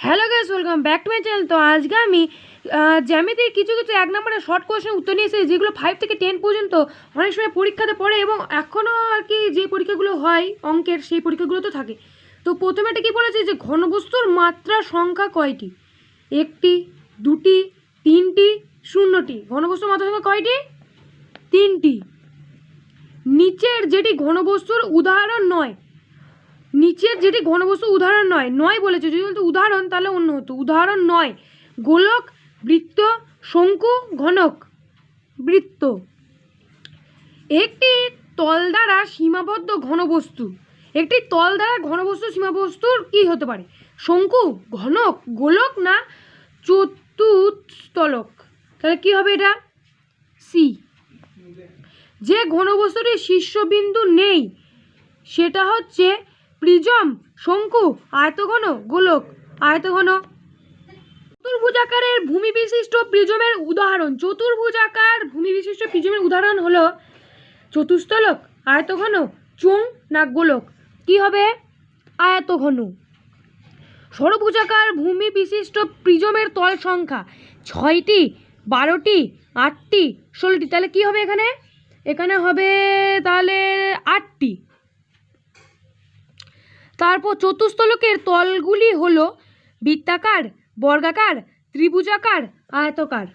Hello guys, welcome back to my channel. তো আজকে আমি জ্যামিতির কিছু এক নম্বরের শর্ট কোয়েশ্চেন উত্তর নিয়ে এসেছি, যেগুলো 5 থেকে 10 পর্যন্ত অনেক সময় পরীক্ষাতে পড়ে এবং এখনও আর কি যে পরীক্ষাগুলো হয় অঙ্কের, সেই পরীক্ষাগুলো তো থাকে। তো প্রথমে এটা কী বলেছে যে ঘনবস্তুর মাত্রা সংখ্যা কয়টি? একটি, দুটি, তিনটি, শূন্যটি। ঘনবস্তুর মাত্রা সংখ্যা কয়টি? তিনটি। নিচের যেটি ঘনবস্তুর উদাহরণ নয়, নিচের যেটি ঘনবস্তু উদাহরণ নয় বলেছে। যদি বলতো উদাহরণ তাহলে অন্য হতো। উদাহরণ নয়: গোলক, বৃত্ত, শঙ্কু, ঘনক। বৃত্ত। একটি তল দ্বারা সীমাবদ্ধ ঘনবস্তু, একটি তল দ্বারা ঘনবস্তু সীমাবস্তুর কি হতে পারে? শঙ্কু, ঘনক, গোলক না চতুস্তলক? তাহলে কি হবে এটা? সি। যে ঘনবস্তুটির শীর্ষবিন্দু নেই সেটা হচ্ছে প্রিজম, শঙ্কু, আয়তঘন, গোলক। আয়তঘন। চতুর্ভুজাকারের ভূমি বিশিষ্ট প্রিজমের উদাহরণ। চতুর্ভুজাকার ভূমি বিশিষ্ট প্রিজমের উদাহরণ হলো চতুস্তলক, আয়তঘন, চোঙ না গোলক? কি হবে? আয়তঘন। ষড়ভুজাকার ভূমি বিশিষ্ট প্রিজমের তল সংখ্যা 6টি, 12টি, 8টি, 16টি। তাহলে কি হবে এখানে? এখানে হবে তাহলে 8টি। তারপর চতুস্তলকের তলগুলি হলো বৃত্তাকার, বর্গাকার, ত্রিভুজাকার, আয়তাকার।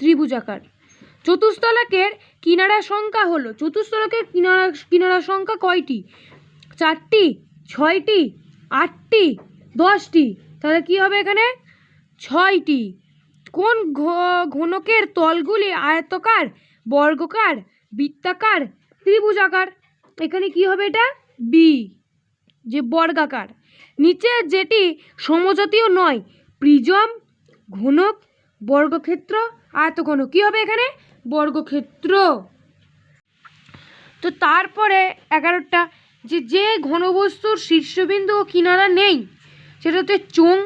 ত্রিভুজাকার। চতুস্তলকের কিনারা সংখ্যা হলো, চতুস্তলকের কিনারা সংখ্যা কয়টি? 4টি, 6টি, 8টি, 10টি। তাহলে কি হবে এখানে? 6টি। কোন ঘনকের তলগুলি আয়তাকার, বর্গাকার, বৃত্তাকার, ত্রিভুজাকার? এখানে কি হবে? এটা বি, যে বর্গাকার। নিচে যেটি সমজাতীয় নয়: প্রিজম, ঘনক, বর্গক্ষেত্র, আয়তঘন। কি হবে এখানে? বর্গক্ষেত্র। তো তারপরে 11টা, যে ঘনবস্তুর শীর্ষবিন্দু ও কিনারা নেই সেটা হচ্ছে চোঙ,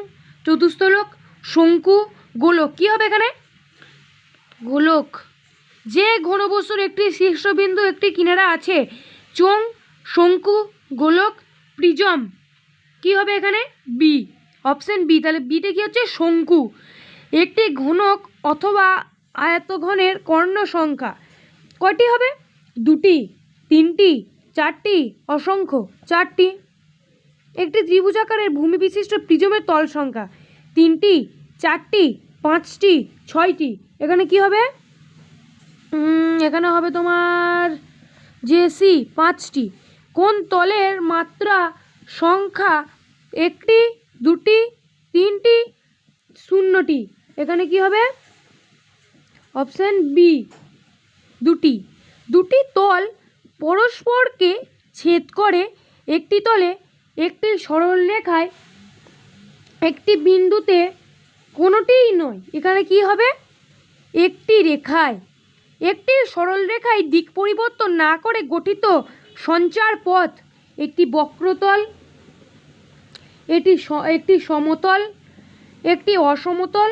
চতুস্তলক, শঙ্কু, গোলক। কি হবে এখানে? গোলক। যে ঘনবস্তুর একটি শীর্ষবিন্দু, একটি কিনারা আছে: চোঙ, শঙ্কু, গোলক, প্রিজম। কি হবে এখানে? B, option B. তাহলে বিটা কি হচ্ছে? শঙ্কু। একটি ঘনক অথবা আয়তঘনের কর্ণ সংখ্যা কয়টি হবে? 2টি, 3টি, 4টি, অসংখ্য 4টি। একটি ত্রিভুজাকারের ভূমি বিশিষ্ট প্রিজমের তল সংখ্যা 3টি, 4টি, 5টি, 6টি। এখানে কি হবে? এখানে হবে তোমার যে সি, 5টি। কোন তলের মাত্রা সংখ্যা 1টি, 2টি, 3টি, 0টি? এখানে কি হবে? অপশন বি, 2টি। দুটি তল পরস্পরকে ছেদ করে একটি তলে একটি সরলরেখায় একটি বিন্দুতে কোনোটিই নয়। এখানে কি হবে? একটি রেখায়, একটি সরলরেখায় দিক পরিবর্তন না করে গঠিত সঞ্চার পথ একটি বক্রতল, একটি সমতল, একটি অসমতল,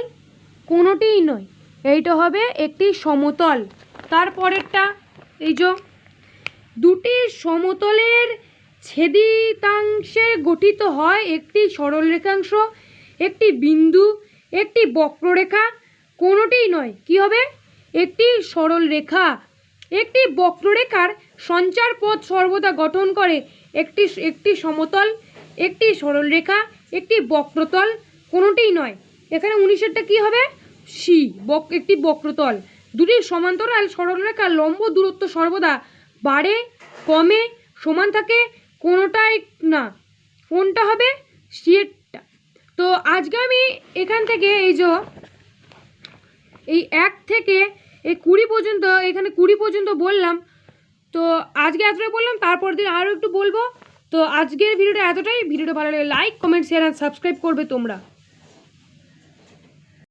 কোনোটিই নয়। এইটা হবে একটি সমতল। তারপরেরটা এই যে দুটি সমতলের ছেদিতাংশে গঠিত হয় একটি সরলরেখাংশ, একটি বিন্দু, একটি বক্ররেখা, কোনোটিই নয়। কি হবে? একটি সরলরেখা। একটি বক্ররেখার সঞ্চার পথ সর্বদা গঠন করে একটি সমতল, একটি সরলরেখা, একটি বক্রতল, কোনোটিই নয়। এখানে 19টা কি হবে? সি, একটি বক্রতল। দুটি সমান্তরাল সরলরেখার লম্ব দূরত্ব সর্বদা বাড়ে, কমে, সমান থাকে, কোনোটাই না। কোনটা হবে? সিটা। তো আজকে আমি এখান থেকে এই 1 থেকে এই 20 পর্যন্ত, এখানে 20 পর্যন্ত বললাম। তো আজকে এতটাই বললাম, তারপর দিন আরও একটু বলবো। তো আজকের ভিডিওটা এতটাই। ভিডিওটা ভালো লাগলে লাইক, কমেন্ট, শেয়ার আর সাবস্ক্রাইব করবে তোমরা।